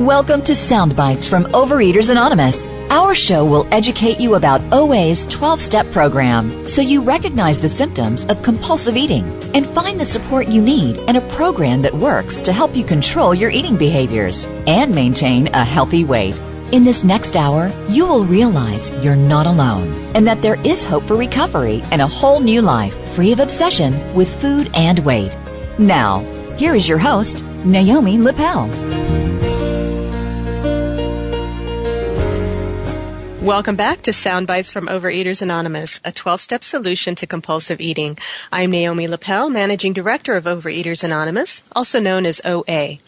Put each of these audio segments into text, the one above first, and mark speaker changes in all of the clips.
Speaker 1: Welcome to Sound Bites from Overeaters Anonymous. Our show will educate you about OA's 12-step program so you recognize the symptoms of compulsive eating and find the support you need and a program that works to help you control your eating behaviors and maintain a healthy weight. In this next hour, you will realize you're not alone and that there is hope for recovery and a whole new life free of obsession with food and weight. Now, here is your host, Naomi Lippel.
Speaker 2: Welcome back to Sound Bites from Overeaters Anonymous, a 12-step solution to compulsive eating. I'm Naomi Lippel, Managing Director of Overeaters Anonymous, also known as OA.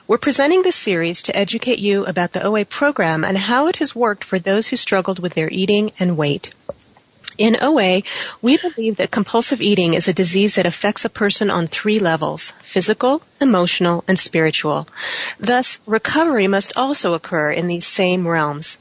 Speaker 2: We're presenting this series to educate you about the OA program and how it has worked for those who struggled with their eating and weight. In OA, we believe that compulsive eating is a disease that affects a person on 3 levels: physical, emotional, and spiritual. Thus, recovery must also occur in these same realms.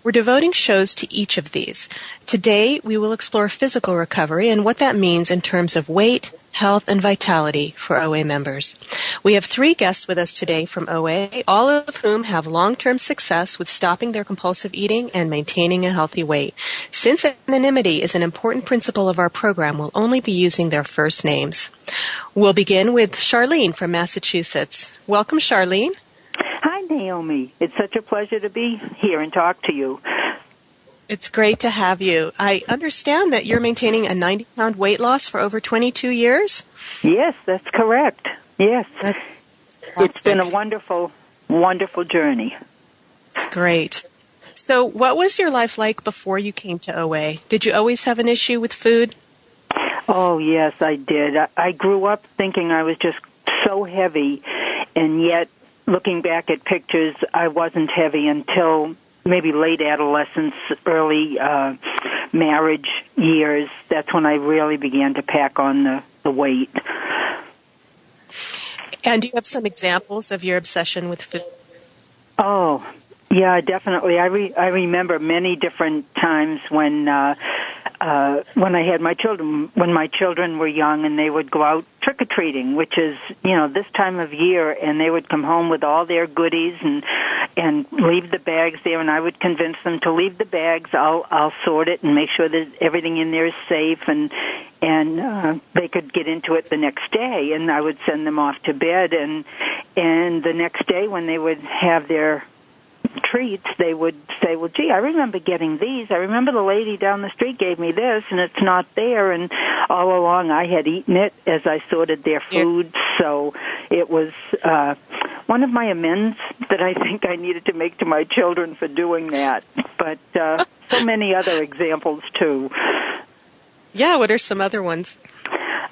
Speaker 2: We're devoting shows to each of these. Today, we will explore physical recovery and what that means in terms of weight, health, and vitality for OA members. We have 3 guests with us today from OA, all of whom have long-term success with stopping their compulsive eating and maintaining a healthy weight. Since anonymity is an important principle of our program, we'll only be using their first names. We'll begin with Charlene from Massachusetts. Welcome, Charlene.
Speaker 3: Hi, Naomi. It's such a pleasure to be here and talk to you.
Speaker 2: It's great to have you. I understand that you're maintaining a 90-pound weight loss for over 22 years?
Speaker 3: Yes, that's correct. Yes. It's been a wonderful, wonderful journey.
Speaker 2: It's great. So what was your life like before you came to OA? Did you always have an issue with food?
Speaker 3: Oh, yes, I did. I grew up thinking I was just so heavy, and yet looking back at pictures, I wasn't heavy until maybe late adolescence, early marriage years. That's when I really began to pack on the weight.
Speaker 2: And do you have some examples of your obsession with food?
Speaker 3: Oh, yeah, definitely. I remember many different times when I had my children, when my children were young and they would go out trick-or-treating, which is, this time of year, and they would come home with all their goodies and leave the bags there, and I would convince them to leave the bags. I'll sort it and make sure that everything in there is safe, and they could get into it the next day, and I would send them off to bed, and the next day when they would have their treats, they would say, well, gee, I remember getting these. I remember the lady down the street gave me this, and it's not there. And all along I had eaten it as I sorted their food. So it was one of my amends that I think I needed to make to my children for doing that. But so many other examples, too.
Speaker 2: Yeah, what are some other ones?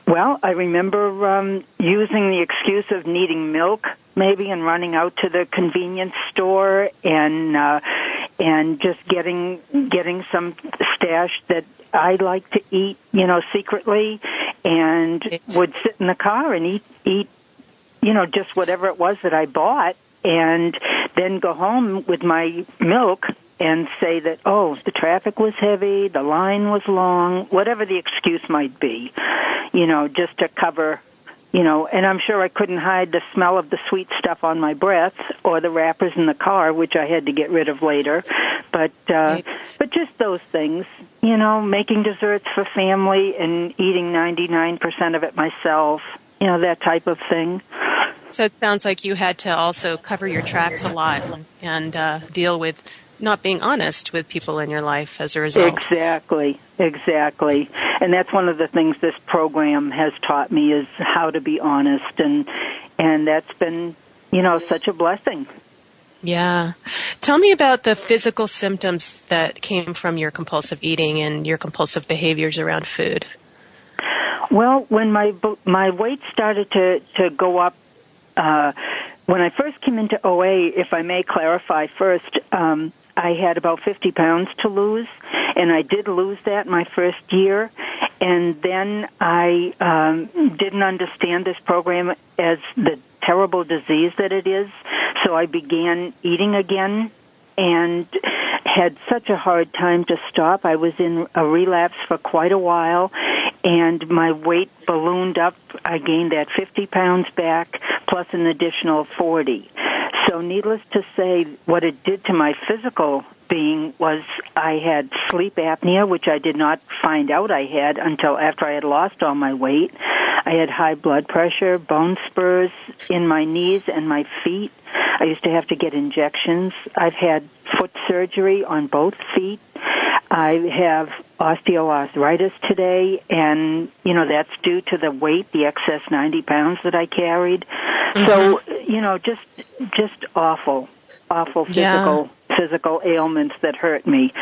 Speaker 3: Well, I remember using the excuse of needing milk, maybe, and running out to the convenience store and just getting some stash that I like to eat, secretly, and would sit in the car and eat, just whatever it was that I bought, and then go home with my milk and say that, oh, the traffic was heavy, the line was long, whatever the excuse might be, just to cover, and I'm sure I couldn't hide the smell of the sweet stuff on my breath or the wrappers in the car, which I had to get rid of later. But just those things, making desserts for family and eating 99% of it myself, that type of thing.
Speaker 2: So it sounds like you had to also cover your tracks a lot and deal with not being honest with people in your life as a result.
Speaker 3: Exactly. And that's one of the things this program has taught me is how to be honest, and that's been, such a blessing.
Speaker 2: Yeah. Tell me about the physical symptoms that came from your compulsive eating and your compulsive behaviors around food.
Speaker 3: Well, when my weight started to go up, when I first came into OA, if I may clarify first, I had about 50 pounds to lose, and I did lose that my first year. And then I didn't understand this program as the terrible disease that it is, so I began eating again and had such a hard time to stop. I was in a relapse for quite a while, and my weight ballooned up. I gained that 50 pounds back, plus an additional 40. So needless to say, what it did to my physical being was I had sleep apnea, which I did not find out I had until after I had lost all my weight. I had high blood pressure, bone spurs in my knees and my feet. I used to have to get injections. I've had foot surgery on both feet. I have osteoarthritis today, and, that's due to the weight, the excess 90 pounds that I carried. Mm-hmm. So, just awful physical ailments that hurt me.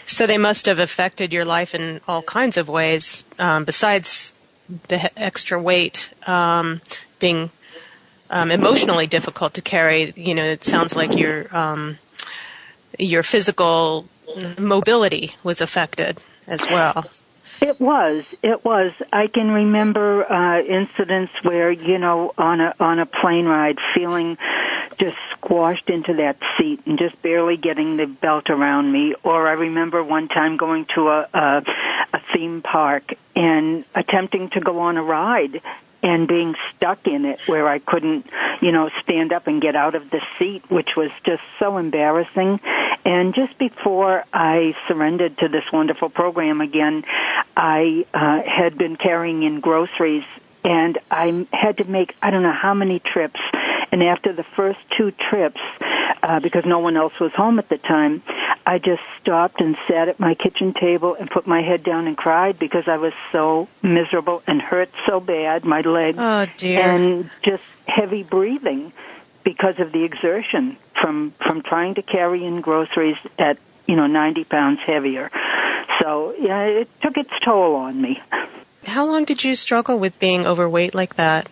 Speaker 2: So they must have affected your life in all kinds of ways, besides the extra weight being emotionally difficult to carry. It sounds like your physical mobility was affected as well.
Speaker 3: It was. I can remember incidents where, on a plane ride, feeling just squashed into that seat and just barely getting the belt around me. Or I remember one time going to a theme park and attempting to go on a ride and being stuck in it where I couldn't, stand up and get out of the seat, which was just so embarrassing. And just before I surrendered to this wonderful program again, I had been carrying in groceries, and I had to make I don't know how many trips. And after the first 2 trips, because no one else was home at the time, I just stopped and sat at my kitchen table and put my head down and cried because I was so miserable and hurt so bad, my legs,
Speaker 2: oh, dear.
Speaker 3: And just heavy breathing because of the exertion from trying to carry in groceries at 90 pounds heavier. So yeah, it took its toll on me.
Speaker 2: How long did you struggle with being overweight like that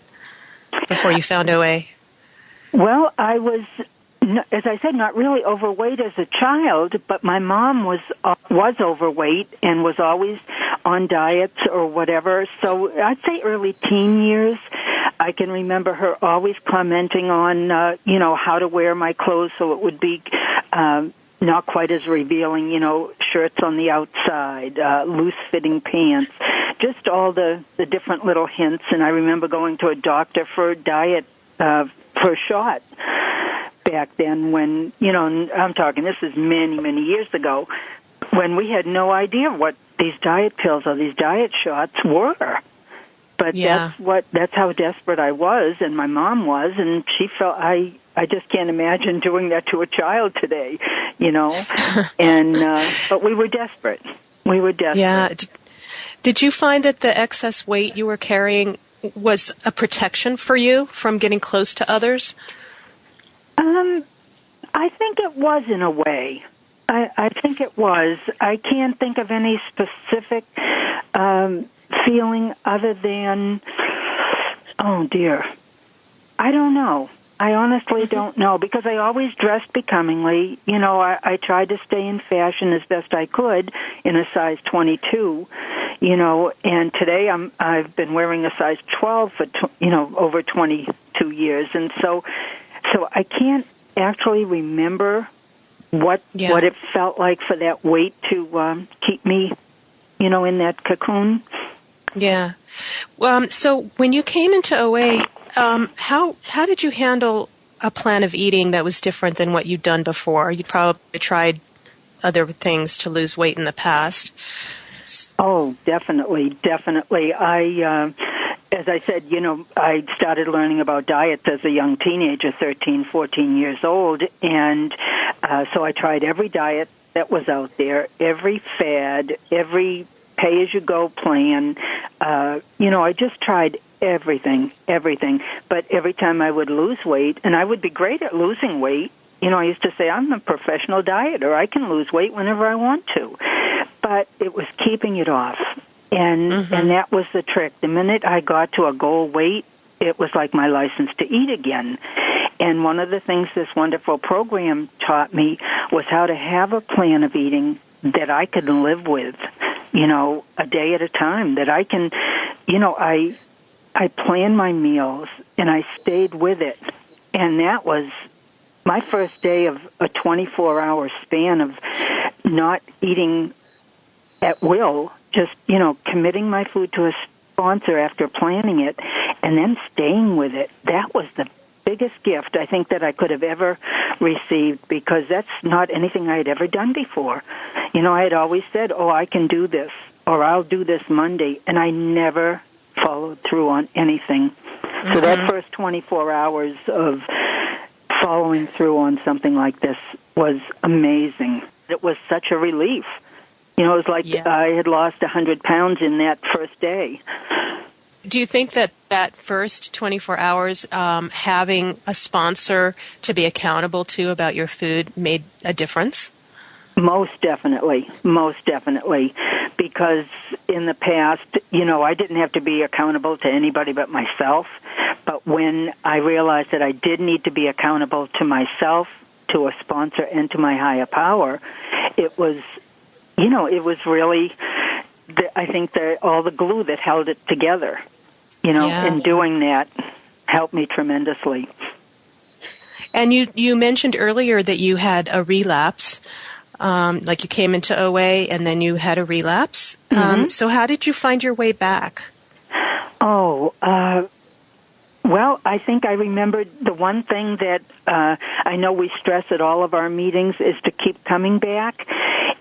Speaker 2: before you found OA?
Speaker 3: Well, I was, as I said, not really overweight as a child, but my mom was overweight and was always on diets or whatever. So I'd say early teen years. I can remember her always commenting on, how to wear my clothes so it would be not quite as revealing, shirts on the outside, loose-fitting pants, just all the different little hints. And I remember going to a doctor for a diet for a shot back then when, I'm talking, this is many, many years ago, when we had no idea what these diet pills or these diet shots were. But
Speaker 2: yeah.
Speaker 3: that's how desperate I was, and my mom was, and she felt I just can't imagine doing that to a child today, And but we were desperate.
Speaker 2: Yeah. Did you find that the excess weight you were carrying was a protection for you from getting close to others?
Speaker 3: I think it was in a way. I think it was. I can't think of any specific feeling other than, oh dear, I don't know. I honestly don't know because I always dressed becomingly. I tried to stay in fashion as best I could in a size 22, and today I've been wearing a size 12 for, over 22 years. And so I can't actually remember what it felt like for that weight to keep me, in that cocoon.
Speaker 2: Yeah. So when you came into OA, how did you handle a plan of eating that was different than what you'd done before? You'd probably tried other things to lose weight in the past.
Speaker 3: Oh, definitely. I, as I said, I started learning about diets as a young teenager, 13, 14 years old, and so I tried every diet that was out there, every fad, every pay-as-you-go plan. I just tried everything. But every time I would lose weight, and I would be great at losing weight, I used to say, I'm a professional dieter. I can lose weight whenever I want to. But it was keeping it off. And that was the trick. The minute I got to a goal weight, it was like my license to eat again. And one of the things this wonderful program taught me was how to have a plan of eating that I could live with, a day at a time, that I can, I planned my meals and I stayed with it. And that was my first day of a 24-hour span of not eating at will, just, committing my food to a sponsor after planning it and then staying with it. That was the biggest gift I think that I could have ever received, because that's not anything I had ever done before. You know, I had always said, oh, I can do this, or I'll do this Monday, and I never followed through on anything. Mm-hmm. So that first 24 hours of following through on something like this was amazing. It was such a relief. You know, it was like I had lost 100 pounds in that first day.
Speaker 2: Do you think that first 24 hours, having a sponsor to be accountable to about your food made a difference?
Speaker 3: Most definitely. Because in the past, you know, I didn't have to be accountable to anybody but myself. But when I realized that I did need to be accountable to myself, to a sponsor, and to my higher power, it was, you know, it was really, I think, all the glue that held it together. You know, and doing that helped me tremendously.
Speaker 2: And you mentioned earlier that you had a relapse, like you came into OA and then you had a relapse.
Speaker 3: Mm-hmm.
Speaker 2: So how did you find your way back?
Speaker 3: Well, I think I remembered the one thing that I know we stress at all of our meetings is to keep coming back.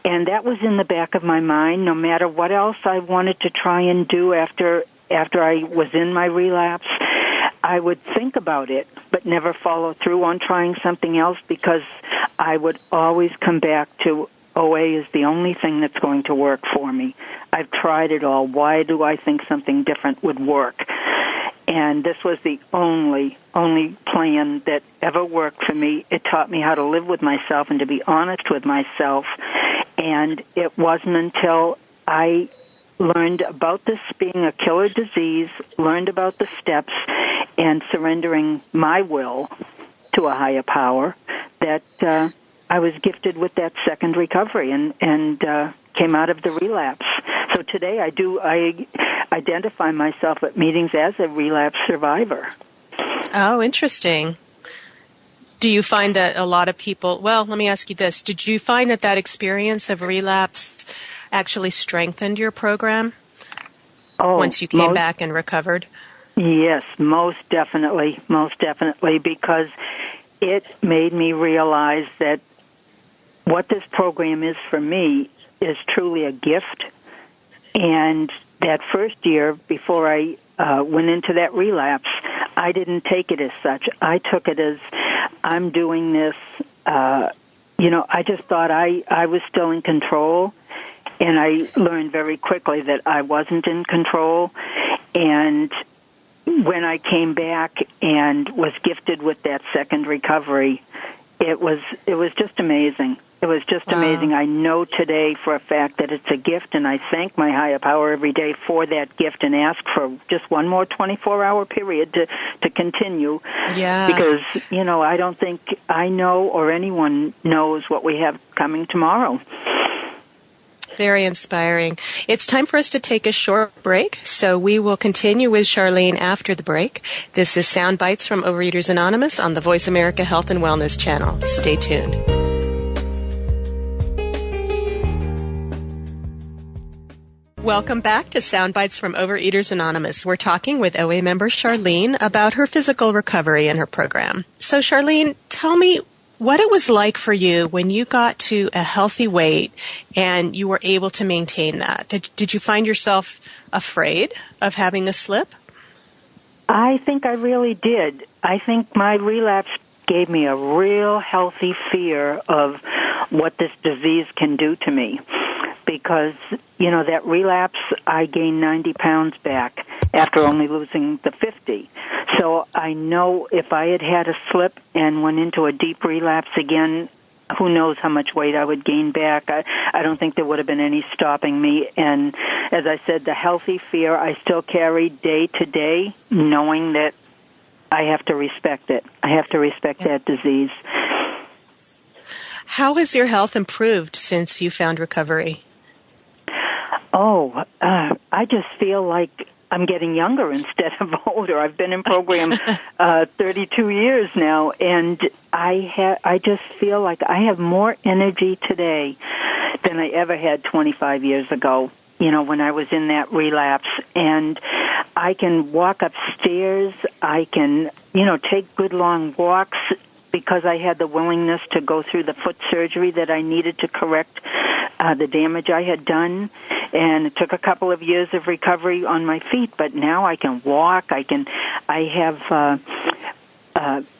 Speaker 3: And that was in the back of my mind, no matter what else I wanted to try and do after I was in my relapse. I would think about it, but never follow through on trying something else, because I would always come back to OA is the only thing that's going to work for me. I've tried it all. Why do I think something different would work? And this was the only plan that ever worked for me. It taught me how to live with myself and to be honest with myself. And it wasn't until I learned about this being a killer disease, learned about the steps, and surrendering my will to a higher power, that I was gifted with that second recovery and came out of the relapse. So today I identify myself at meetings as a relapse survivor.
Speaker 2: Oh, interesting. Do you find that a lot of people, well, let me ask you this. Did you find that experience of relapse actually strengthened your program once you came back and recovered?
Speaker 3: Yes, most definitely, because it made me realize that what this program is for me is truly a gift. And that first year, before I went into that relapse, I didn't take it as such. I took it as, I'm doing this, I just thought I was still in control. And I learned very quickly that I wasn't in control. And when I came back and was gifted with that second recovery, it was just amazing. It was just amazing. I know today for a fact that it's a gift, and I thank my higher power every day for that gift and ask for just one more 24-hour period to continue.
Speaker 2: Yeah.
Speaker 3: Because, I don't think I know or anyone knows what we have coming tomorrow.
Speaker 2: Very inspiring. It's time for us to take a short break, so we will continue with Charlene after the break. This is Sound Bites from Overeaters Anonymous on the Voice America Health and Wellness channel. Stay tuned. Welcome back to Sound Bites from Overeaters Anonymous. We're talking with OA member Charlene about her physical recovery and her program. So Charlene, tell me what it was like for you when you got to a healthy weight and you were able to maintain that. Did you find yourself afraid of having a slip?
Speaker 3: I think I really did. I think my relapse gave me a real healthy fear of what this disease can do to me. Because, that relapse, I gained 90 pounds back after only losing the 50. So I know if I had had a slip and went into a deep relapse again, who knows how much weight I would gain back. I don't think there would have been any stopping me. And as I said, the healthy fear I still carry day to day, knowing that I have to respect it. I have to respect that disease.
Speaker 2: How has your health improved since you found recovery?
Speaker 3: I just feel like I'm getting younger instead of older. I've been in program 32 years now, and I just feel like I have more energy today than I ever had 25 years ago. when I was in that relapse. And I can walk upstairs. I can, take good long walks because I had the willingness to go through the foot surgery that I needed to correct the damage I had done. And it took a couple of years of recovery on my feet, but now I can walk. I have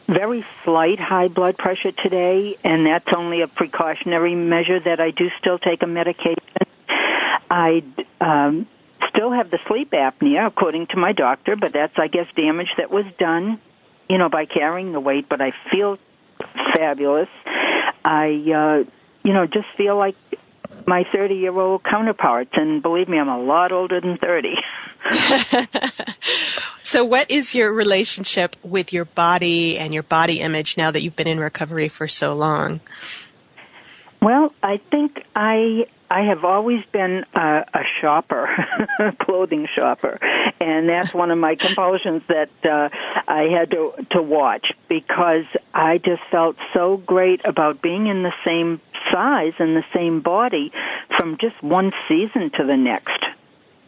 Speaker 3: very slight high blood pressure today, and that's only a precautionary measure that I do still take a medication. I still have the sleep apnea, according to my doctor, but that's, I guess, damage that was done, by carrying the weight, but I feel fabulous. I, just feel like my 30-year-old counterparts, and believe me, I'm a lot older than 30.
Speaker 2: So what is your relationship with your body and your body image now that you've been in recovery for so long?
Speaker 3: Well, I think I have always been a shopper, a clothing shopper, and that's one of my compulsions that I had to watch because I just felt so great about being in the same size and the same body from just one season to the next.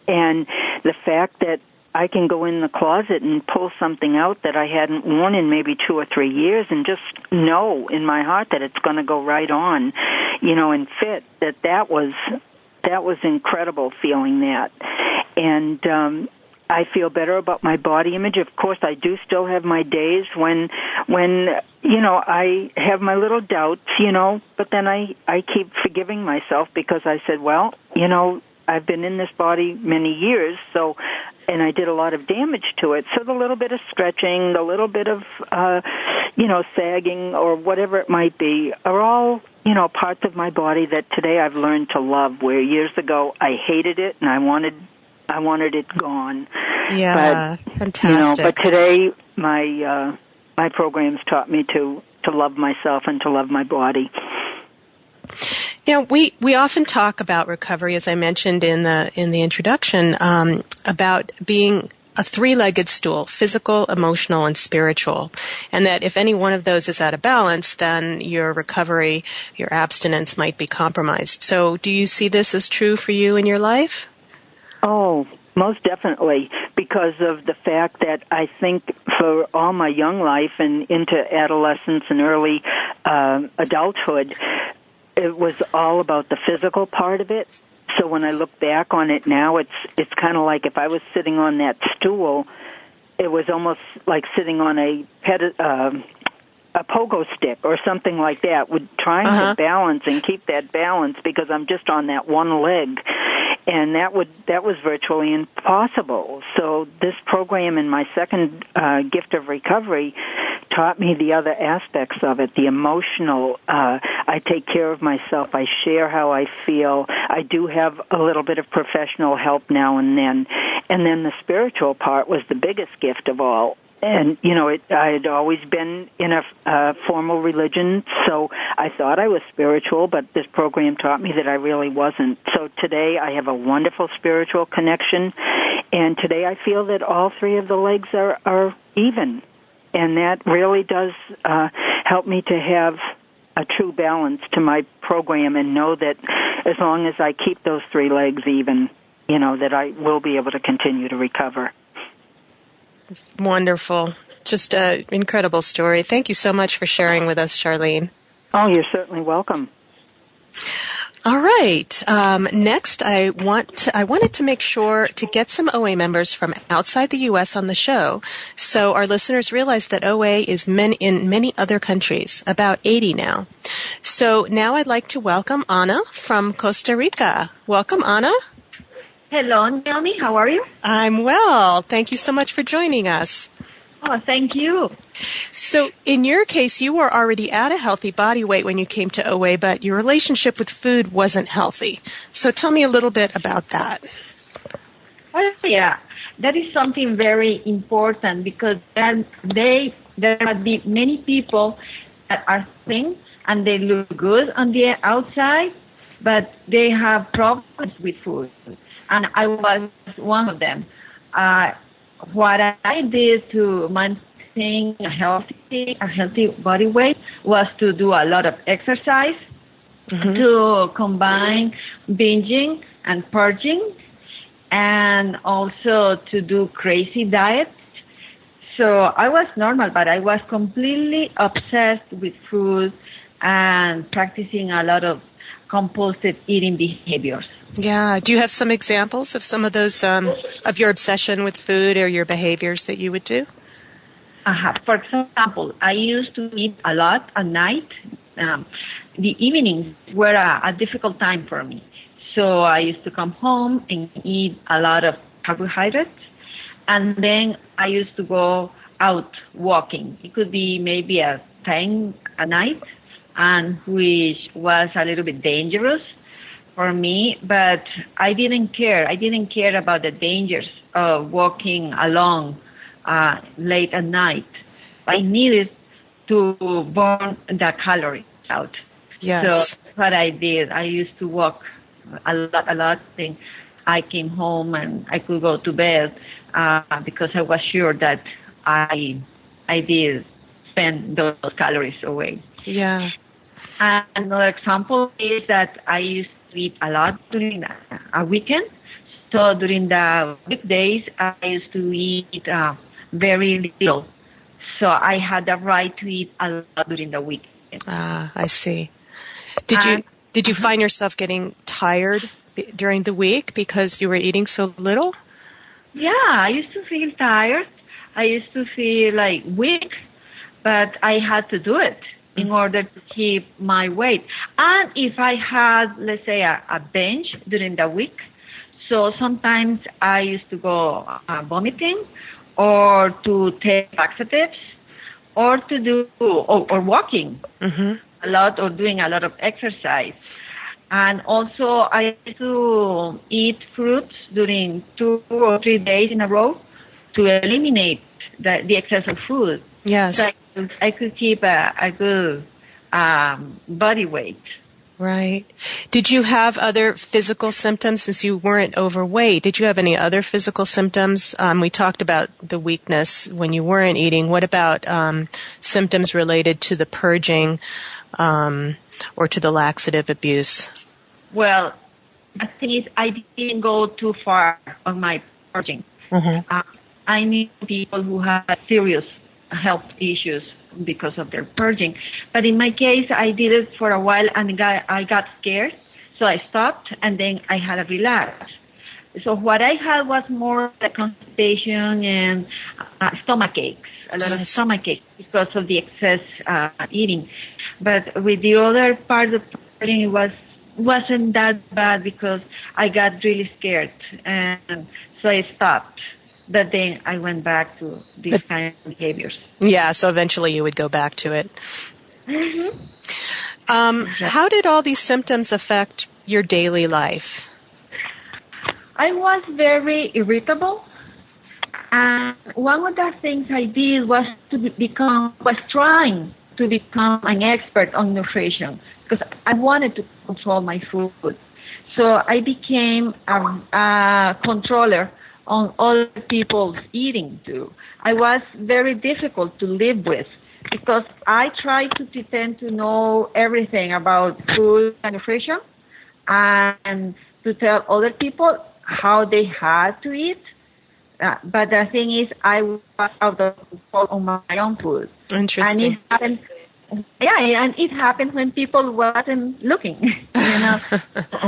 Speaker 3: And the fact that I can go in the closet and pull something out that I hadn't worn in maybe 2 or 3 years and just know in my heart that it's going to go right on, and fit, that was incredible feeling that. And I feel better about my body image. Of course, I do still have my days when I have my little doubts, but then I keep forgiving myself because I said, well, I've been in this body many years, and I did a lot of damage to it. So the little bit of stretching, the little bit of, sagging or whatever it might be are all, parts of my body that today I've learned to love, where years ago I hated it and I wanted it gone.
Speaker 2: Yeah, but, fantastic.
Speaker 3: But today my programs taught me to love myself and to love my body.
Speaker 2: Yeah, we often talk about recovery, as I mentioned in the introduction, about being a three-legged stool: physical, emotional, and spiritual. And that if any one of those is out of balance, then your recovery, your abstinence might be compromised. So do you see this as true for you in your life?
Speaker 3: Oh, most definitely, because of the fact that I think for all my young life and into adolescence and early adulthood, it was all about the physical part of it. So when I look back on it now, it's kind of like if I was sitting on that stool, it was almost like sitting on a pogo stick or something like that, trying to balance and keep that balance because I'm just on that one leg. And that was virtually impossible. So this program in my second gift of recovery taught me the other aspects of it, the emotional. I take care of myself. I share how I feel. I do have a little bit of professional help now and then. And then the spiritual part was the biggest gift of all. And, I had always been in a formal religion, so I thought I was spiritual, but this program taught me that I really wasn't. So today I have a wonderful spiritual connection, and today I feel that all three of the legs are even. And that really does help me to have a true balance to my program and know that as long as I keep those three legs even, that I will be able to continue to recover.
Speaker 2: Wonderful. Just an incredible story. Thank you so much for sharing with us, Charlene.
Speaker 3: Oh, you're certainly welcome.
Speaker 2: All right. Next, I wanted to make sure to get some OA members from outside the U.S. on the show, so our listeners realize that OA is in many other countries, about 80 now. So now I'd like to welcome Ana from Costa Rica. Welcome, Ana.
Speaker 4: Hello, Naomi. How are you?
Speaker 2: I'm well. Thank you so much for joining us.
Speaker 4: Oh, thank you.
Speaker 2: So in your case, you were already at a healthy body weight when you came to OA, but your relationship with food wasn't healthy. So tell me a little bit about that.
Speaker 4: Oh, yeah. That is something very important because there might be many people that are thin and they look good on the outside, but they have problems with food. And I was one of them. What I did to maintain a healthy body weight was to do a lot of exercise, to combine binging and purging, and also to do crazy diets. So I was normal, but I was completely obsessed with food and practicing a lot of compulsive eating behaviors.
Speaker 2: Yeah. Do you have some examples of some of those, of your obsession with food or your behaviors that you would do?
Speaker 4: For example, I used to eat a lot at night. The evenings were a difficult time for me. So I used to come home and eat a lot of carbohydrates. And then I used to go out walking. It could be maybe a 10 a night, and which was a little bit dangerous for me, but I didn't care. I didn't care about the dangers of walking along late at night. I needed to burn the calories out.
Speaker 2: Yes.
Speaker 4: So that's what I did. I used to walk a lot. Then I came home and I could go to bed because I was sure that I did spend those calories away.
Speaker 2: Yeah.
Speaker 4: Another example is that I used to eat a lot during a weekend. So during the weekdays, I used to eat very little. So I had the right to eat a lot during the weekend.
Speaker 2: I see. Did you find yourself getting tired during the week because you were eating so little?
Speaker 4: Yeah, I used to feel tired. I used to feel like weak, but I had to do it in order to keep my weight. And if I had, let's say, a binge during the week, so sometimes I used to go vomiting or to take laxatives or to do, or walking a lot or doing a lot of exercise. And also I used to eat fruits during 2 or 3 days in a row to eliminate the excess of food.
Speaker 2: Yes.
Speaker 4: So I could keep a good body weight.
Speaker 2: Right. Did you have other physical symptoms since you weren't overweight? Did you have any other physical symptoms? We talked about the weakness when you weren't eating. What about symptoms related to the purging or to the laxative abuse?
Speaker 4: Well, the thing is, I didn't go too far on my purging. I knew people who had serious health issues because of their purging. But in my case, I did it for a while and I got scared. So I stopped and then I had a relapse. So what I had was more the constipation and stomach aches, a lot of stomach aches because of the excess eating. But with the other part of purging, it wasn't that bad because I got really scared. And so I stopped. But then I went back to these kind of behaviors.
Speaker 2: Yeah, so eventually you would go back to it. How did all these symptoms affect your daily life?
Speaker 4: I was very irritable. And one of the things I did was trying to become an expert on nutrition because I wanted to control my food. So I became a controller on other people's eating too. I was very difficult to live with because I tried to pretend to know everything about food and nutrition and to tell other people how they had to eat. But the thing is, I was out of control on my own food.
Speaker 2: Interesting.
Speaker 4: And it happened when people wasn't looking,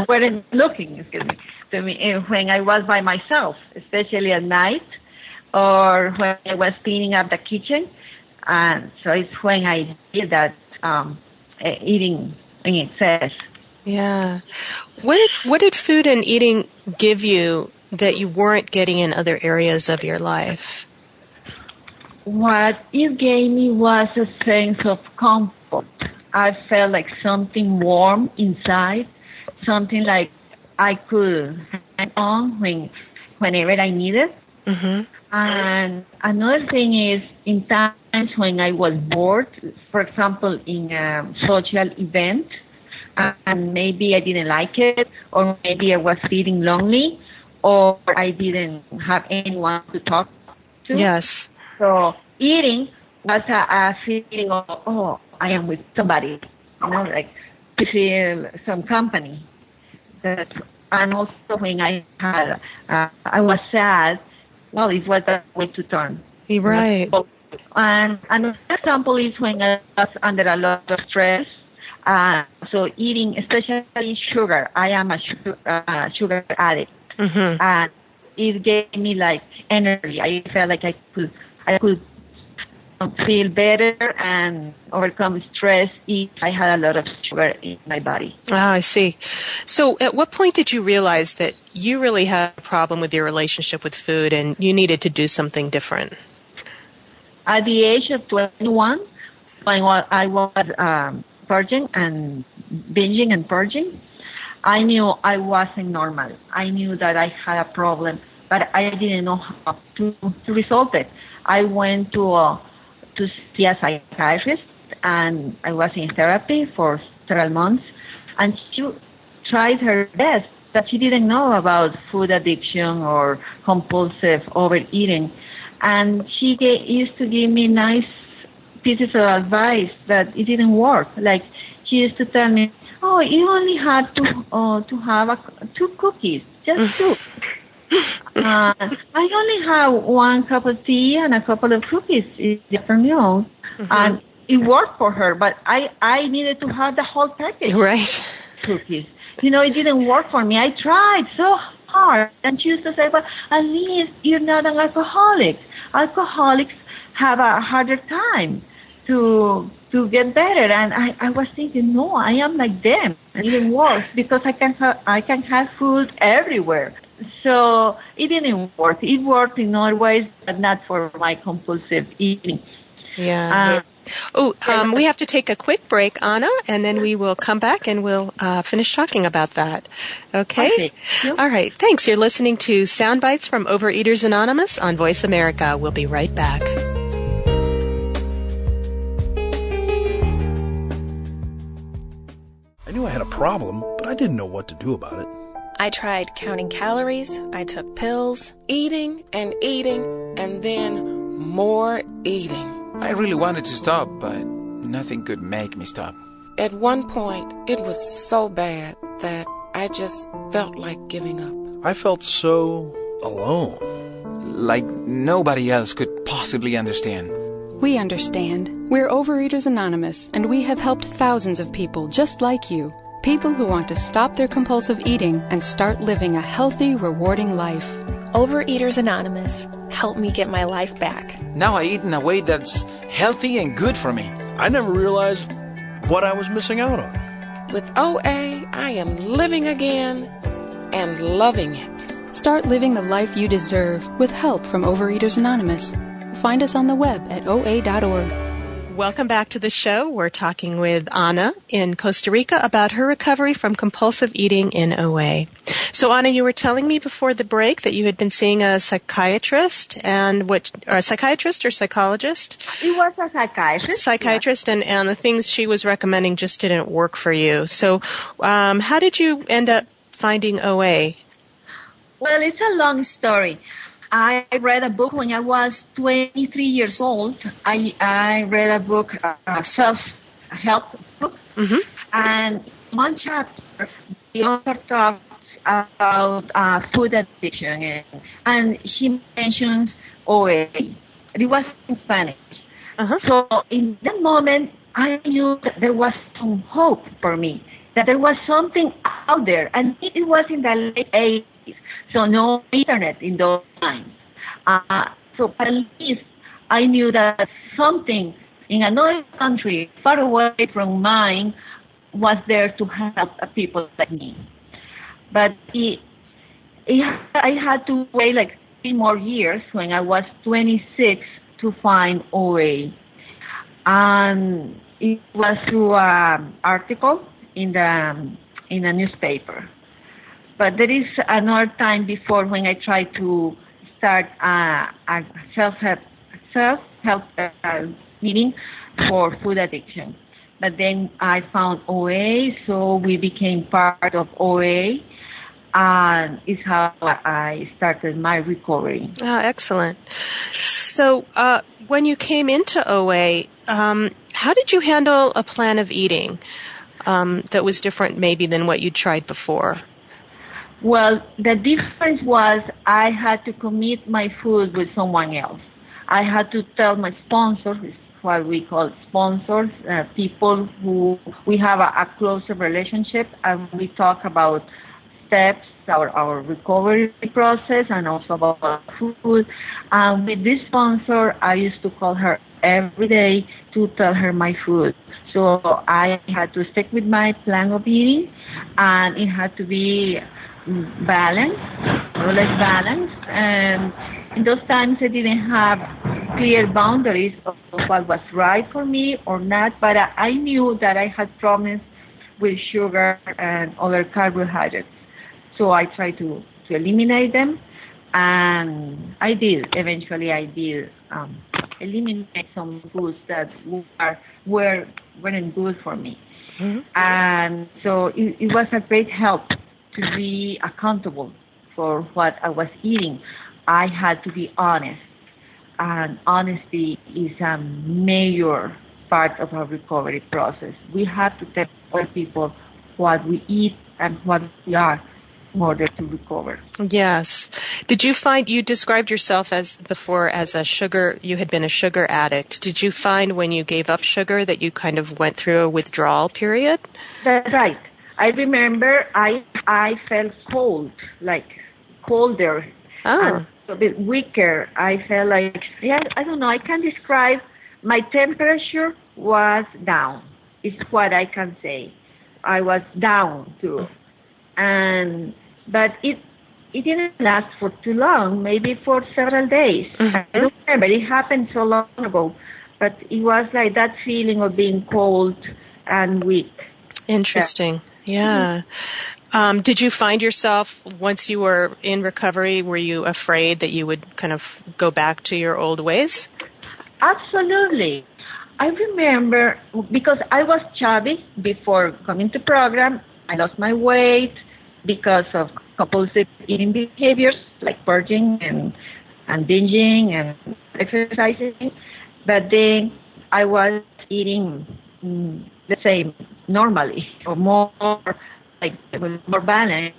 Speaker 4: weren't looking, to me, when I was by myself, especially at night, or when I was cleaning up the kitchen. And so it's when I did that eating in excess.
Speaker 2: Yeah. What did food and eating give you that you weren't getting in other areas of your life?
Speaker 4: What it gave me was a sense of comfort. I felt like something warm inside, something like I could hang on whenever I needed. And another thing is, in times when I was bored, for example, in a social event, and maybe I didn't like it, or maybe I was feeling lonely, or I didn't have anyone to talk to.
Speaker 2: Yes.
Speaker 4: So eating was a feeling of, I am with somebody, like to feel some company. That's and also when I was sad, well, it was a way to turn.
Speaker 2: Right.
Speaker 4: And another example is when I was under a lot of stress. So eating, especially sugar. I am a sugar addict.
Speaker 2: Mm-hmm.
Speaker 4: And it gave me like energy. I felt like I could feel better and overcome stress if I had a lot of sugar in my body.
Speaker 2: Ah, I see. So at what point did you realize that you really had a problem with your relationship with food and you needed to do something different?
Speaker 4: At the age of 21, when I was purging and binging and purging, I knew I wasn't normal. I knew that I had a problem, but I didn't know how to resolve it. I went to see a psychiatrist, and I was in therapy for several months, and she tried her best, but she didn't know about food addiction or compulsive overeating. And she used to give me nice pieces of advice, but it didn't work. Like, she used to tell me, oh, you only have to have 2 cookies, just 2. I only have 1 cup of tea and a couple of cookies in the afternoon. Mm-hmm. And it worked for her, but I needed to have the whole package.
Speaker 2: Right.
Speaker 4: Cookies. It didn't work for me. I tried so hard. And she used to say, but at least you're not an alcoholic. Alcoholics have a harder time to get better. And I was thinking, no, I am like them. Even worse, because I can have food everywhere. So it didn't work. It worked in other ways, but not for my compulsive eating.
Speaker 2: Yeah. We have to take a quick break, Anna, and then we will come back and we'll finish talking about that. Okay?
Speaker 4: Yep.
Speaker 2: All right. Thanks. You're listening to Sound Bites from Overeaters Anonymous on Voice America. We'll be right back.
Speaker 5: I knew I had a problem, but I didn't know what to do about it.
Speaker 6: I tried counting calories, I took pills.
Speaker 7: Eating, and then more eating.
Speaker 8: I really wanted to stop, but nothing could make me stop.
Speaker 7: At one point, it was so bad that I just felt like giving up.
Speaker 5: I felt so alone.
Speaker 8: Like nobody else could possibly understand.
Speaker 9: We understand. We're Overeaters Anonymous, and we have helped thousands of people just like you. People who want to stop their compulsive eating and start living a healthy, rewarding life.
Speaker 6: Overeaters Anonymous, help me get my life back.
Speaker 8: Now I eat in a way that's healthy and good for me.
Speaker 5: I never realized what I was missing out on.
Speaker 7: With OA, I am living again and loving it.
Speaker 9: Start living the life you deserve with help from Overeaters Anonymous. Find us on the web at oa.org.
Speaker 2: Welcome back to the show. We're talking with Anna in Costa Rica about her recovery from compulsive eating in OA. So, Anna, you were telling me before the break that you had been seeing a psychiatrist, and a psychiatrist or psychologist?
Speaker 4: It was a psychiatrist.
Speaker 2: Psychiatrist, yeah. And the things she was recommending just didn't work for you. So, how did you end up finding OA?
Speaker 10: Well, it's a long story. I read a book when I was 23 years old. I read a book, a self-help book,
Speaker 2: mm-hmm.
Speaker 10: and one chapter, the author talks about food addiction, and she mentions OA. It was in Spanish.
Speaker 2: Uh-huh.
Speaker 4: So in that moment, I knew that there was some hope for me, that there was something out there, and it was in the late 80s. So no internet in those times. So at least I knew that something in another country far away from mine was there to help people like me. But I had to wait like 3 more years when I was 26 to find OA. And it was through an article in a newspaper. But there is another time before when I tried to start a self-help meeting for food addiction. But then I found OA, so we became part of OA, and it's how I started my recovery.
Speaker 2: Ah, excellent. So when you came into OA, how did you handle a plan of eating that was different maybe than what you'd tried before?
Speaker 4: Well, the difference was I had to commit my food with someone else. I had to tell my sponsors, what we call sponsors, people who we have a closer relationship, and we talk about steps, our recovery process, and also about food. With this sponsor, I used to call her every day to tell her my food. So I had to stick with my plan of eating, and it had to be balanced, more or less balanced. And in those times, I didn't have clear boundaries of what was right for me or not, but I knew that I had problems with sugar and other carbohydrates. So I tried to eliminate them, and I did. Eventually, I did eliminate some foods that weren't good for me. Mm-hmm. And so it was a great help to be accountable for what I was eating. I had to be honest, and honesty is a major part of our recovery process. We have to tell other people what we eat and what we are in order to recover.
Speaker 2: Yes. Did you find, you described yourself as you had been a sugar addict. Did you find when you gave up sugar that you kind of went through a withdrawal period?
Speaker 4: That's right. I remember I felt cold, like colder. And a bit weaker. I felt like, I don't know, I can't describe. My temperature was down, is what I can say. I was down too. But it didn't last for too long, maybe for several days. Mm-hmm. I don't remember, it happened so long ago, but it was like that feeling of being cold and weak.
Speaker 2: Interesting. Yeah. Did you find yourself, once you were in recovery, were you afraid that you would kind of go back to your old ways?
Speaker 4: Absolutely. I remember, because I was chubby before coming to program, I lost my weight because of compulsive eating behaviors like purging and binging and exercising. But then I was eating, let's say, normally or more, like with more balance,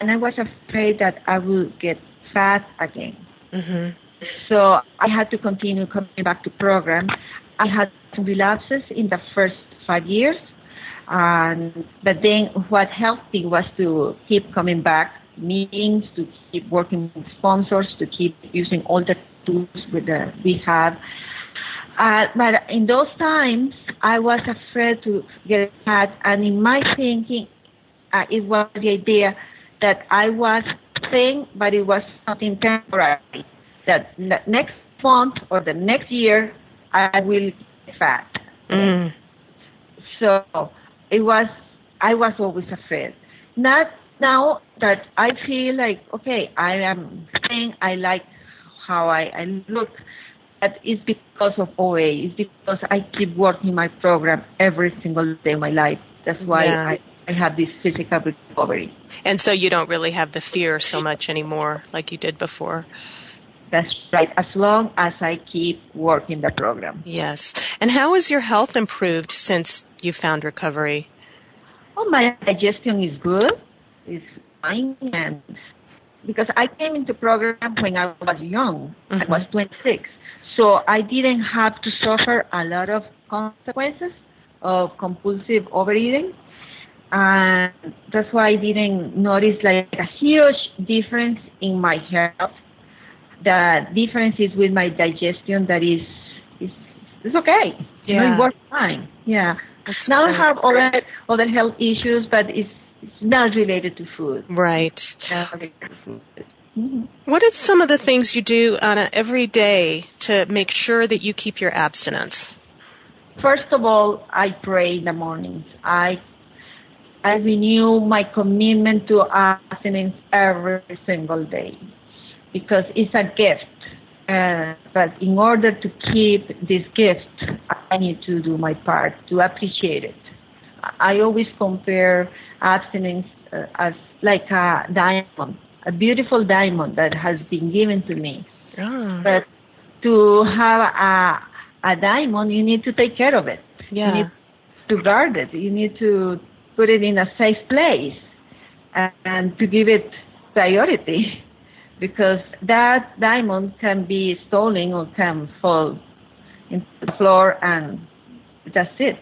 Speaker 4: and I was afraid that I would get fat again. Mm-hmm. So I had to continue coming back to program. I had some relapses in the first 5 years, but then what helped me was to keep coming back, meetings, to keep working with sponsors, to keep using all the tools we have. But in those times, I was afraid to get fat, and in my thinking, it was the idea that I was thin, but it was something temporary. That next month or the next year, I will get fat. Mm. So I was always afraid. Not now that I feel like, okay, I am thin, I like how I look. But it's because of OA. It's because I keep working my program every single day of my life. That's why I have this physical recovery.
Speaker 2: And so you don't really have the fear so much anymore like you did before.
Speaker 4: That's right, as long as I keep working the program.
Speaker 2: Yes. And how has your health improved since you found recovery?
Speaker 4: Oh, my digestion is good. It's fine. And because I came into program when I was young. Mm-hmm. I was 26. So I didn't have to suffer a lot of consequences of compulsive overeating. And that's why I didn't notice like a huge difference in my health. The difference is with my digestion that is okay.
Speaker 2: Yeah.
Speaker 4: It works fine. Yeah.
Speaker 2: That's
Speaker 4: now
Speaker 2: great.
Speaker 4: I have other health issues, but it's not related to food.
Speaker 2: Right.
Speaker 4: Not related to food. Mm-hmm.
Speaker 2: What are some of the things you do on every day to make sure that you keep your abstinence?
Speaker 4: First of all, I pray in the mornings. I renew my commitment to abstinence every single day because it's a gift. But in order to keep this gift, I need to do my part to appreciate it. I always compare abstinence as like a diamond. A beautiful diamond that has been given to me. Oh. But to have a diamond, you need to take care of it.
Speaker 2: Yeah.
Speaker 4: You need to guard it. You need to put it in a safe place. and to give it priority, because that diamond can be stolen or can fall into the floor and that's it.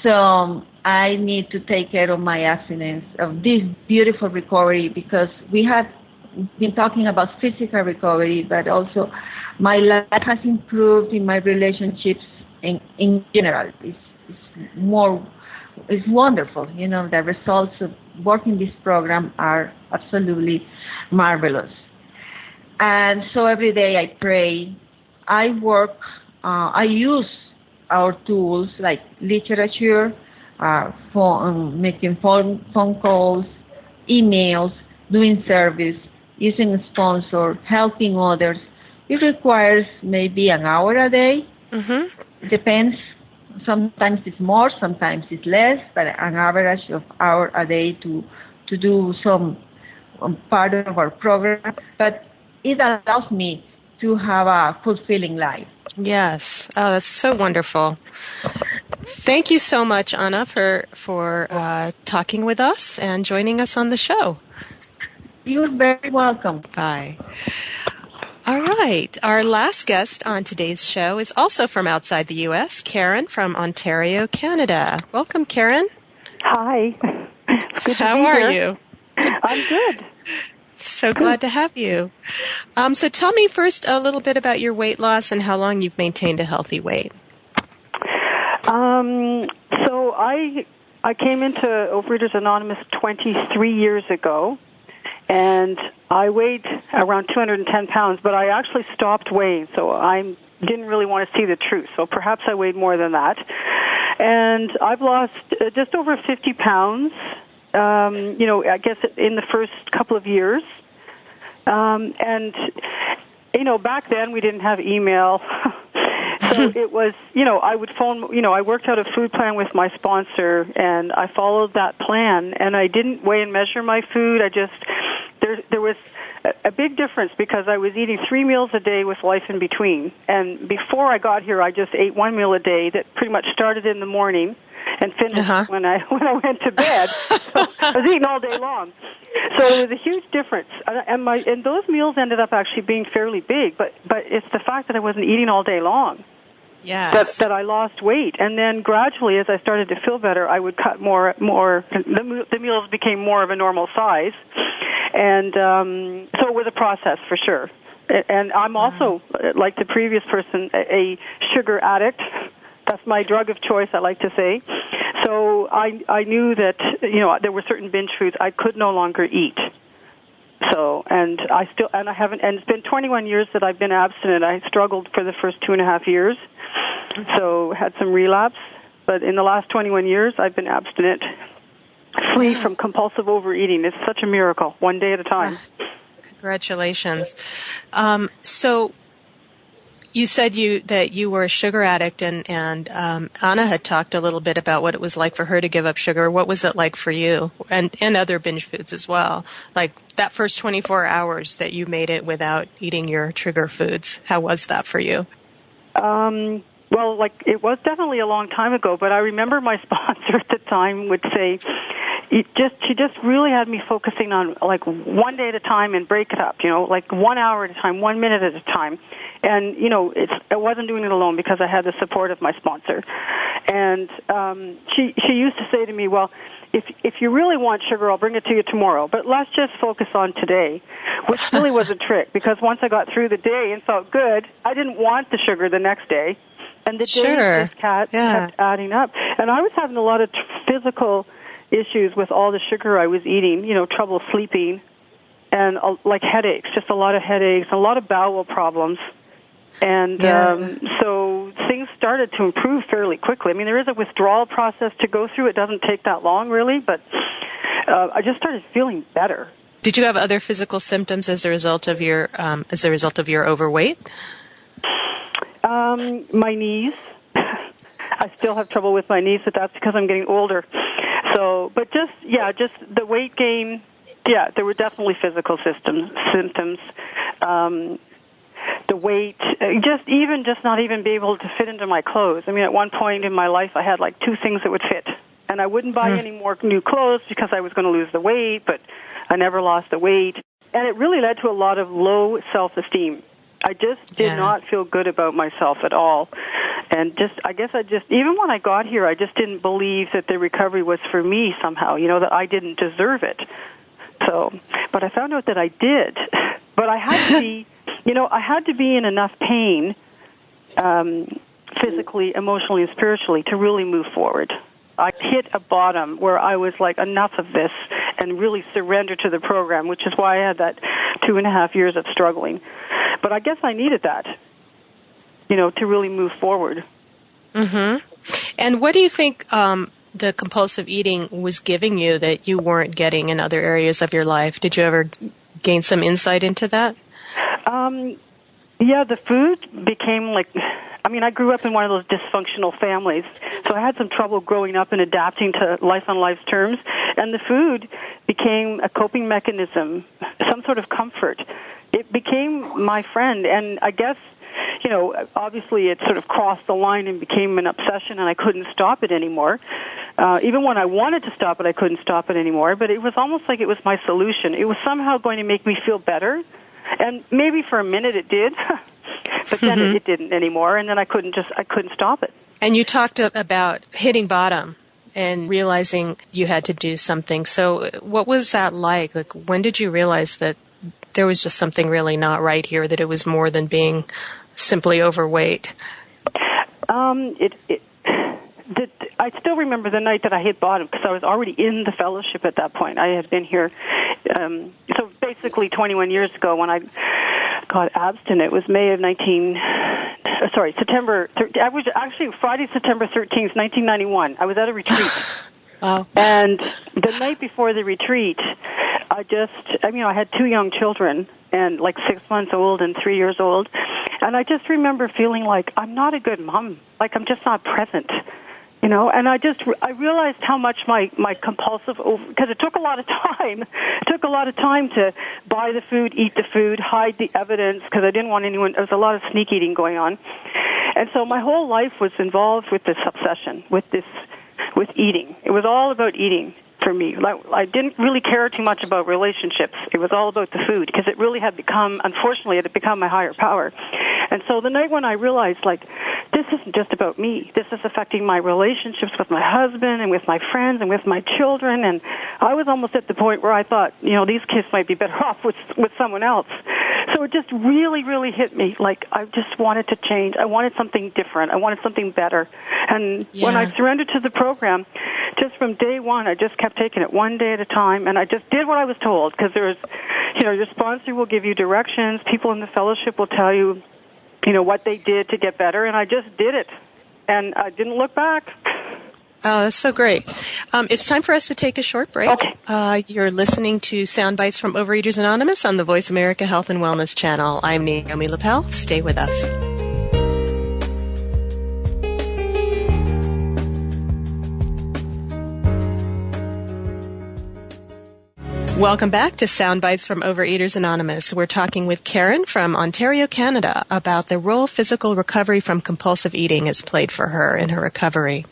Speaker 4: So I need to take care of my abstinence, of this beautiful recovery, because we have been talking about physical recovery, but also my life has improved in my relationships in general. It's wonderful. The results of working this program are absolutely marvelous. And so every day I pray, I work, I use our tools like literature, making phone calls, emails, doing service, using a sponsor, helping others. It requires maybe an hour a day. Mm-hmm. It depends. Sometimes it's more, sometimes it's less, but an average of hour a day to do some part of our program. But it allows me to have a fulfilling life.
Speaker 2: Yes. Oh, that's so wonderful. Thank you so much, Anna, for talking with us and joining us on the show.
Speaker 4: You're very welcome.
Speaker 2: Bye. All right. Our last guest on today's show is also from outside the U.S., Karen from Ontario, Canada. Welcome, Karen.
Speaker 11: Hi. It's good to
Speaker 2: How
Speaker 11: be here.
Speaker 2: How are you?
Speaker 11: I'm good.
Speaker 2: So glad to have you. So tell me first a little bit about your weight loss and how long you've maintained a healthy weight.
Speaker 11: So I came into Overeaters Anonymous 23 years ago, and I weighed around 210 pounds, but I actually stopped weighing, so I didn't really want to see the truth, so perhaps I weighed more than that. And I've lost just over 50 pounds, I guess in the first couple of years. And, back then we didn't have email. So it was, I would phone, I worked out a food plan with my sponsor, and I followed that plan, and I didn't weigh and measure my food. There was a big difference because I was eating 3 meals a day with life in between. And before I got here, I just ate 1 meal a day that pretty much started in the morning and finished when I went to bed. So I was eating all day long. So it was a huge difference. And those meals ended up actually being fairly big, but it's the fact that I wasn't eating all day long.
Speaker 2: Yes.
Speaker 11: That I lost weight. And then gradually, as I started to feel better, I would cut more. The meals became more of a normal size. And so it was a process for sure. And I'm also, like the previous person, a sugar addict. That's my drug of choice, I like to say. So I knew that, there were certain binge foods I could no longer eat. So, and it's been 21 years that I've been abstinent. I struggled for the first 2.5 years. So had some relapse. But in the last 21 years, I've been abstinent, free from compulsive overeating. It's such a miracle, one day at a time.
Speaker 2: Congratulations. So you said that you were a sugar addict, and Anna had talked a little bit about what it was like for her to give up sugar. What was it like for you, and other binge foods as well? Like that first 24 hours that you made it without eating your trigger foods. How was that for you?
Speaker 11: Well, it was definitely a long time ago, but I remember my sponsor at the time would say, she just really had me focusing on one day at a time and break it up, 1 hour at a time, 1 minute at a time. And, I wasn't doing it alone because I had the support of my sponsor. And she used to say to me, well, if you really want sugar, I'll bring it to you tomorrow, but let's just focus on today, which really was a trick because once I got through the day and felt good, I didn't want the sugar the next day. And the days just kept adding up. And I was having a lot of physical issues with all the sugar I was eating, trouble sleeping and headaches, just a lot of headaches, a lot of bowel problems. And so things started to improve fairly quickly. I mean, there is a withdrawal process to go through. It doesn't take that long, really, but I just started feeling better.
Speaker 2: Did you have other physical symptoms as a result of your overweight?
Speaker 11: My knees. I still have trouble with my knees, but that's because I'm getting older. So, but just the weight gain. Yeah, there were definitely physical symptoms. The weight, just not even be able to fit into my clothes. I mean, at one point in my life, I had 2 things that would fit. And I wouldn't buy any more new clothes because I was going to lose the weight, but I never lost the weight. And it really led to a lot of low self-esteem. I just did not feel good about myself at all. And even when I got here, I just didn't believe that the recovery was for me somehow, that I didn't deserve it. So, but I found out that I did. But I had to be, I had to be in enough pain, physically, emotionally, and spiritually to really move forward. I hit a bottom where I was like, enough of this, and really surrendered to the program, which is why I had that 2.5 years of struggling. But I guess I needed that, to really move forward.
Speaker 2: Mm-hmm. And what do you think the compulsive eating was giving you that you weren't getting in other areas of your life? Did you ever gain some insight into that?
Speaker 11: Yeah, the food became I grew up in one of those dysfunctional families, so I had some trouble growing up and adapting to life on life's terms, and the food became a coping mechanism, some sort of comfort. It became my friend, and I guess, obviously it sort of crossed the line and became an obsession, and I couldn't stop it anymore. Even when I wanted to stop it, I couldn't stop it anymore, but it was almost like it was my solution. It was somehow going to make me feel better, and maybe for a minute it did, but then it didn't anymore, and then I couldn't stop it.
Speaker 2: And you talked about hitting bottom and realizing you had to do something. So what was that like? When did you realize that there was just something really not right here, that it was more than being simply overweight?
Speaker 11: I still remember the night that I hit bottom because I was already in the fellowship at that point. I had been here, so basically 21 years ago when I got abstinent. It was Friday, September 13th, 1991. I was at a retreat.
Speaker 2: Wow.
Speaker 11: And the night before the retreat, I had 2 young children, and 6 months old and 3 years old. And I just remember feeling like I'm not a good mom. I'm just not present. And I realized how much my compulsive, because it took a lot of time. It took a lot of time to buy the food, eat the food, hide the evidence, because I didn't want anyone, there was a lot of sneak eating going on. And so my whole life was involved with this obsession, with eating. It was all about eating for me. I didn't really care too much about relationships. It was all about the food, because it really had become, unfortunately, it had become my higher power. And so the night when I realized, this isn't just about me. This is affecting my relationships with my husband and with my friends and with my children. And I was almost at the point where I thought, these kids might be better off with someone else. So it just really, really hit me. I just wanted to change. I wanted something different. I wanted something better. And when I surrendered to the program, just from day one, I just kept taking it one day at a time, and I just did what I was told, because there was, your sponsor will give you directions, people in the fellowship will tell you, what they did to get better, and I just did it, and I didn't look back.
Speaker 2: Oh, that's so great. It's time for us to take a short break.
Speaker 11: Okay.
Speaker 2: You're listening to Sound Bites from Overeaters Anonymous on the Voice America Health and Wellness channel. I'm Naomi Lapel. Stay with us. Welcome back to Sound Bites from Overeaters Anonymous. We're talking with Karen from Ontario, Canada, about the role physical recovery from compulsive eating has played for her in her recovery.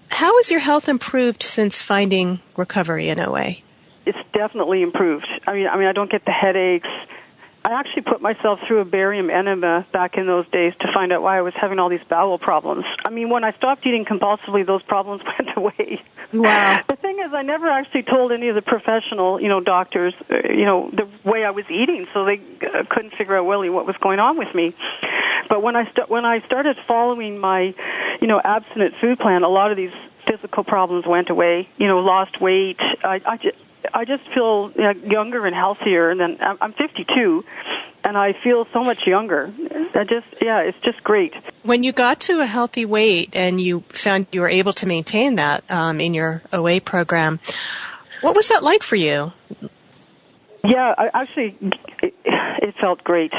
Speaker 2: How has your health improved since finding recovery in OA?
Speaker 11: It's definitely improved. I don't get the headaches. I actually put myself through a barium enema back in those days to find out why I was having all these bowel problems. When I stopped eating compulsively, those problems went away.
Speaker 2: Wow.
Speaker 11: The thing is, I never actually told any of the professional, doctors, the way I was eating, so they couldn't figure out really what was going on with me. But when I started following my, abstinent food plan, a lot of these physical problems went away. Lost weight. I just feel younger and healthier. And then I'm 52, and I feel so much younger. It's just great.
Speaker 2: When you got to a healthy weight and you found you were able to maintain that in your OA program, what was that like for you? Yeah,
Speaker 11: it felt great.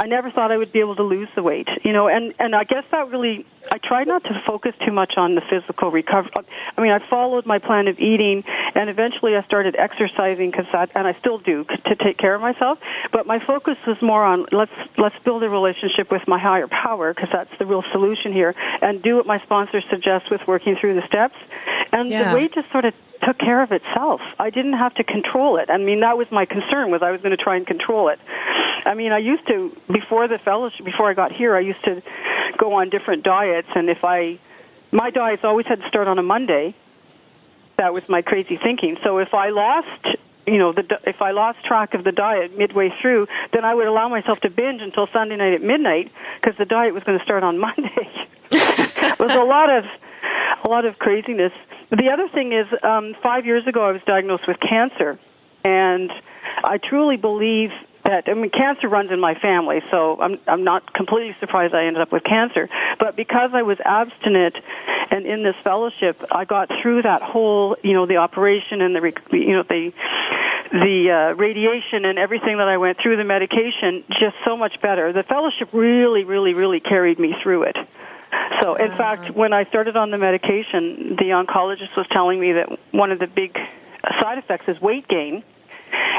Speaker 11: I never thought I would be able to lose the weight, and I guess that really, I tried not to focus too much on the physical recovery. I mean, I followed my plan of eating, and eventually I started exercising and I still do, to take care of myself, but my focus was more on let's build a relationship with my higher power, because that's the real solution here, and do what my sponsor suggests with working through the steps, and the weight just sort of took care of itself. I didn't have to control it. I mean, that was my concern, was I was going to try and control it. I mean, I used to, before the fellowship, before I got here, I used to go on different diets, and my diets always had to start on a Monday. That was my crazy thinking. So if I lost, if I lost track of the diet midway through, then I would allow myself to binge until Sunday night at midnight, because the diet was going to start on Monday. It was a lot of craziness. The other thing is, 5 years ago I was diagnosed with cancer, and I truly believe that, I mean, cancer runs in my family, so I'm not completely surprised I ended up with cancer. But because I was abstinent and in this fellowship, I got through that whole, the operation and the radiation and everything that I went through, the medication, just so much better. The fellowship really, really, really carried me through it. So, in fact, when I started on the medication, the oncologist was telling me that one of the big side effects is weight gain,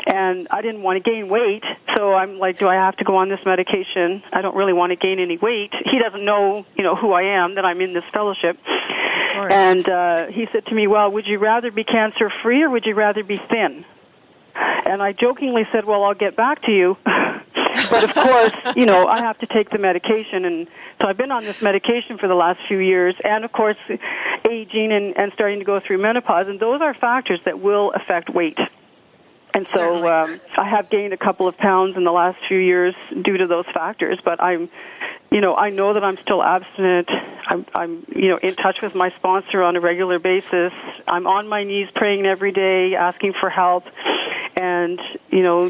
Speaker 11: and I didn't want to gain weight, so I'm like, do I have to go on this medication? I don't really want to gain any weight. He doesn't know, who I am, that I'm in this fellowship. And he said to me, well, would you rather be cancer-free or would you rather be thin? And I jokingly said, well, I'll get back to you. But of course, I have to take the medication, and so I've been on this medication for the last few years, and of course, aging and starting to go through menopause, and those are factors that will affect weight. And so I have gained a couple of pounds in the last few years due to those factors, but I know that I'm still abstinent. I'm in touch with my sponsor on a regular basis. I'm on my knees praying every day, asking for help. And,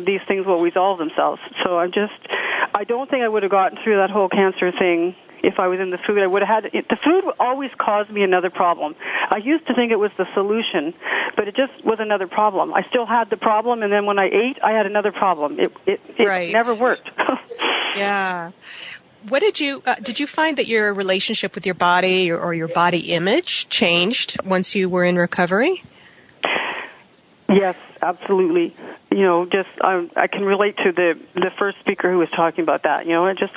Speaker 11: these things will resolve themselves. So I don't think I would have gotten through that whole cancer thing if I was in the food. I would have the food always caused me another problem. I used to think it was the solution, but it just was another problem. I still had the problem, and then when I ate, I had another problem. It never worked.
Speaker 2: Yeah. What did you find that your relationship with your body or your body image changed once you were in recovery?
Speaker 11: Yes, absolutely. I can relate to the first speaker who was talking about that.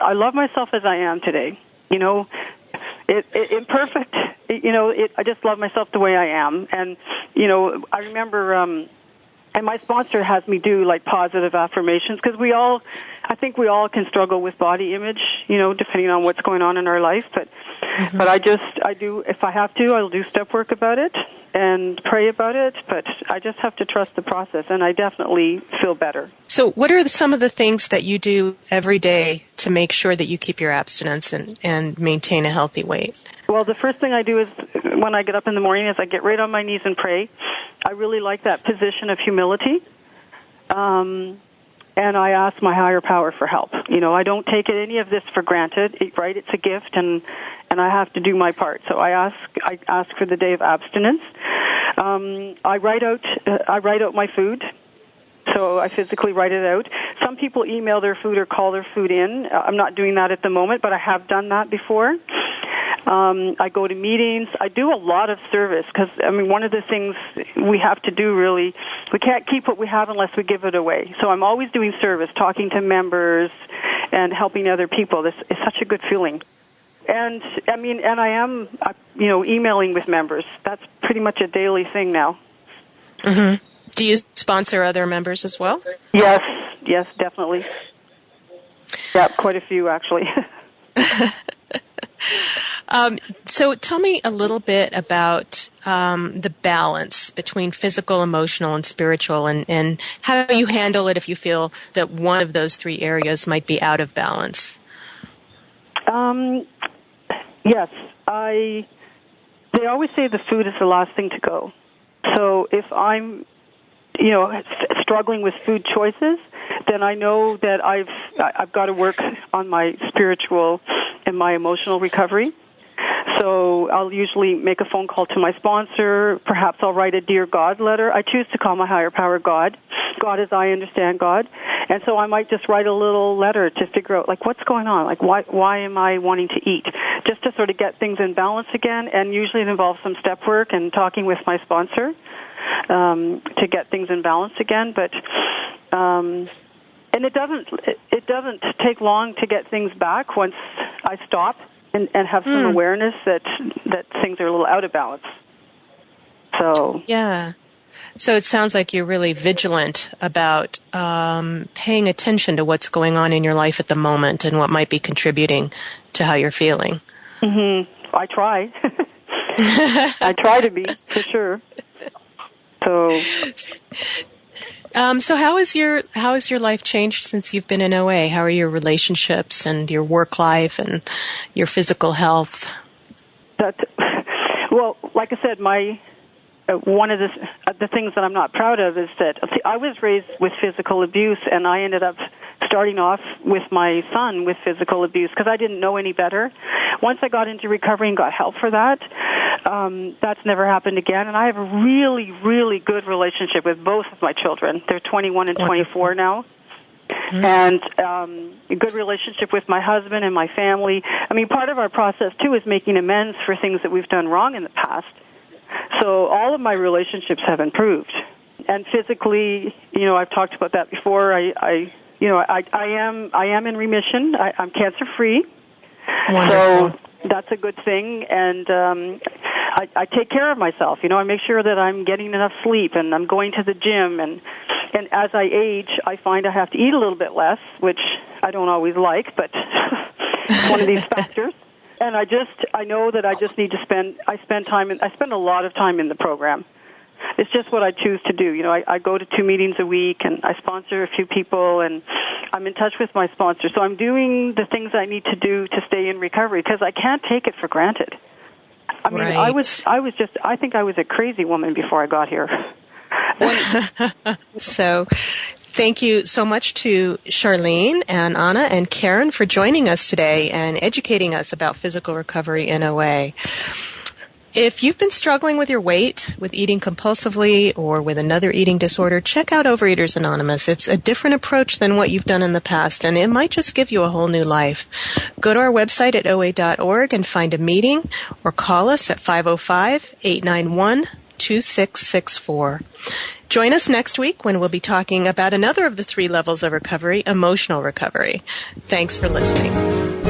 Speaker 11: I love myself as I am today. Imperfect. I just love myself the way I am. And I remember, and my sponsor has me do like positive affirmations, because I think we all can struggle with body image, depending on what's going on in our life. But I do, if I have to, I'll do step work about it and pray about it, but I just have to trust the process, and I definitely feel better.
Speaker 2: So what are some of the things that you do every day to make sure that you keep your abstinence and maintain a healthy weight?
Speaker 11: Well, the first thing I do is, when I get up in the morning, is I get right on my knees and pray. I really like that position of humility. And I ask my higher power for help. I don't take any of this for granted, right? It's a gift, and I have to do my part. So I ask for the day of abstinence. I write out my food. So I physically write it out. Some people email their food or call their food in. I'm not doing that at the moment, but I have done that before. I go to meetings. I do a lot of service, because, one of the things we have to do, really, we can't keep what we have unless we give it away. So I'm always doing service, talking to members and helping other people. This is such a good feeling. And, I am, emailing with members. That's pretty much a daily thing now.
Speaker 2: Mm-hmm. Do you sponsor other members as well?
Speaker 11: Yes, definitely. Yeah, quite a few, actually.
Speaker 2: So tell me a little bit about the balance between physical, emotional, and spiritual, and how you handle it if you feel that one of those three areas might be out of balance.
Speaker 11: Yes, they always say the food is the last thing to go. So if I'm, struggling with food choices, then I know that I've got to work on my spiritual and my emotional recovery. So I'll usually make a phone call to my sponsor. Perhaps I'll write a Dear God letter. I choose to call my higher power God. God as I understand God. And so I might just write a little letter to figure out, like, what's going on? Like, why am I wanting to eat? Just to sort of get things in balance again. And usually it involves some step work and talking with my sponsor to get things in balance again. But and it doesn't take long to get things back once I stop and have some awareness that things are a little out of balance. So
Speaker 2: yeah. So it sounds like you're really vigilant about paying attention to what's going on in your life at the moment and what might be contributing to how you're feeling.
Speaker 11: Mm-hmm. I try. I try to be, for sure. So
Speaker 2: how has your life changed since you've been in OA? How are your relationships and your work life and your physical health?
Speaker 11: Well, like I said, one of the things that I'm not proud of is that I was raised with physical abuse, and I ended up starting off with my son with physical abuse because I didn't know any better. Once I got into recovery and got help for that, that's never happened again. And I have a really, really good relationship with both of my children. They're 21 and 24 now. And a good relationship with my husband and my family. I mean, part of our process, too, is making amends for things that we've done wrong in the past. So all of my relationships have improved. And physically, I've talked about that before. I am in remission. I'm cancer-free.
Speaker 2: Wonderful.
Speaker 11: So that's a good thing. And I take care of myself. I make sure that I'm getting enough sleep and I'm going to the gym. And as I age, I find I have to eat a little bit less, which I don't always like, but it's one of these factors. And I know that I just need to I spend a lot of time in the program. It's just what I choose to do. I go to 2 meetings a week, and I sponsor a few people, and I'm in touch with my sponsor. So I'm doing the things I need to do to stay in recovery because I can't take it for granted. I mean, right. I think I was a crazy woman before I got here.
Speaker 2: So thank you so much to Charlene and Anna and Karen for joining us today and educating us about physical recovery in OA. If you've been struggling with your weight, with eating compulsively, or with another eating disorder, check out Overeaters Anonymous. It's a different approach than what you've done in the past, and it might just give you a whole new life. Go to our website at oa.org and find a meeting, or call us at 505-891-2664. Join us next week when we'll be talking about another of the 3 levels of recovery, emotional recovery. Thanks for listening.